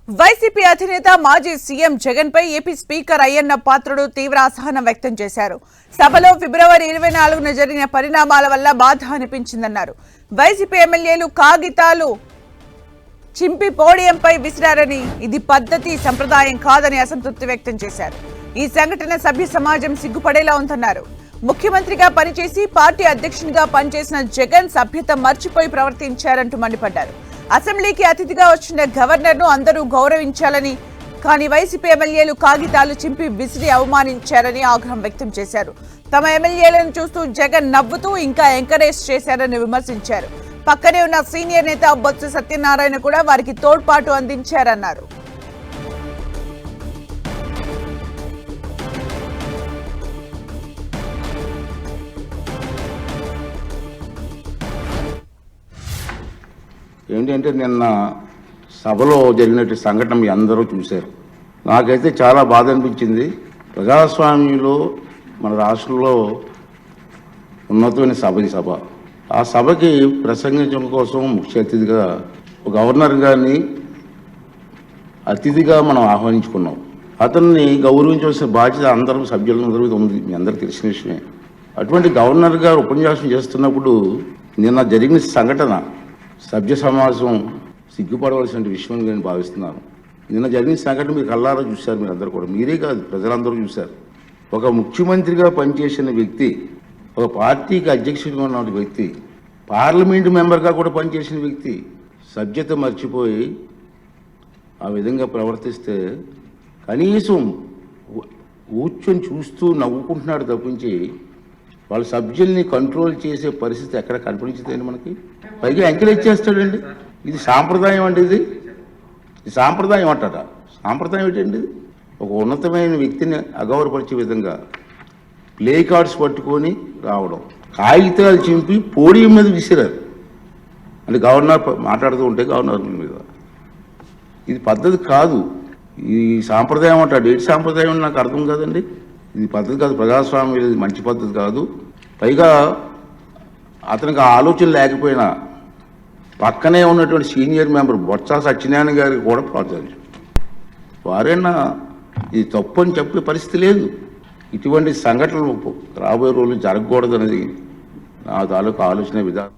YCP అధినేత మాజీ CM Jagan పై AP speaker Ayyanna Patrudu తీవ్ర అసహనం వ్యక్తం చేశారు. సభలో ఫిబ్రవరి 24న జరిగిన పరిణామాల వల్ల బాధ అనిపించిందన్నారు. వైసీపీ ఎమ్మెల్యేలు కాగితాలు చింపి పోడియంపై విసిరారని, ఇది పద్ధతి సంప్రదాయం కాదని అసంతృప్తి వ్యక్తం చేశారు. ఈ సంఘటన సభ్య సమాజం సిగ్గుపడేలా ఉందన్నారు. ముఖ్యమంత్రిగా పనిచేసి పార్టీ అధ్యక్షునిగా పనిచేసిన జగన్ సభ్యత మర్చిపోయి ప్రవర్తించారంటూ మండిపడ్డారు. అసెంబ్లీకి అతిథిగా వచ్చిన గవర్నర్ను అందరూ గౌరవించాలని, కానీ వైసీపీ ఎమ్మెల్యేలు కాగితాలు చింపి విసిరి అవమానించారని ఆగ్రహం వ్యక్తం చేశారు. తమ ఎమ్మెల్యేలను చూస్తూ జగన్ నవ్వుతూ ఇంకా ఎంకరేజ్ చేశారని విమర్శించారు. పక్కనే ఉన్న సీనియర్ నేత బొత్స సత్యనారాయణ కూడా వారికి తోడ్పాటు అందించారన్నారు. ఏంటంటే నిన్న సభలో జరిగినట్టు సంఘటన మీ అందరూ చూశారు. నాకైతే చాలా బాధ అనిపించింది. ప్రజాస్వామ్యంలో మన రాష్ట్రంలో ఉన్నతమైన సభ ఈ సభ. ఆ సభకి ప్రసంగించడం కోసం ముఖ్య అతిథిగా గవర్నర్ గారిని అతిథిగా మనం ఆహ్వానించుకున్నాం. అతన్ని గౌరవించవలసిన బాధ్యత అందరూ సభ్యులందరూ ఉంది, మీ అందరికీ తెలిసిన విషయమే. అటువంటి గవర్నర్ గారు ఉపన్యాసం చేస్తున్నప్పుడు నిన్న జరిగిన సంఘటన సభ్య సమాజం సిగ్గుపడవలసిన విషయం నేను భావిస్తున్నాను. నిన్న జరిగిన సంఘటన మీరు కళ్ళారా చూశారు, మీరు అందరూ కూడా, మీరే కాదు ప్రజలందరూ చూశారు. ఒక ముఖ్యమంత్రిగా పనిచేసిన వ్యక్తి, ఒక పార్టీకి అధ్యక్షుడిగా ఉన్న వ్యక్తి, పార్లమెంటు మెంబర్గా కూడా పనిచేసిన వ్యక్తి సభ్యత మర్చిపోయి ఆ విధంగా ప్రవర్తిస్తే కనీసం కూర్చొని చూస్తూ నవ్వుకుంటున్నాడు తప్పించి వాళ్ళ సభ్యుల్ని కంట్రోల్ చేసే పరిస్థితి ఎక్కడ కనిపించదండి మనకి. పైగా ఎంకరేజ్ చేస్తాడండి. ఇది సాంప్రదాయం అండి, ఇది సాంప్రదాయం అంటారా? సాంప్రదాయం ఏంటండి? ఒక ఉన్నతమైన వ్యక్తిని అగౌరవపరిచే విధంగా ప్లే కార్డ్స్ పట్టుకొని రావడం, కాగితాలు చింపి పోడియం మీద విసిరారు. అంటే గవర్నర్ మాట్లాడుతూ ఉంటే గవర్నర్ మీద, ఇది పద్ధతి కాదు. ఈ సాంప్రదాయం అంటాడు. ఏంటి సాంప్రదాయం నాకు అర్థం కాదండి. ఇది పద్ధతి కాదు, ప్రజాస్వామ్యం, ఇది మంచి పద్ధతి కాదు. పైగా అతనికి ఆ ఆలోచన లేకపోయినా పక్కనే ఉన్నటువంటి సీనియర్ మెంబర్ బొత్స సత్యనారాయణ గారికి కూడా ప్రోత్సహించారు. వారైనా ఇది తప్పు అని చెప్పే పరిస్థితి లేదు. ఇటువంటి సంఘటనలు రాబోయే రోజులు జరగకూడదనేది నా తాలూకు ఆలోచన విధానం.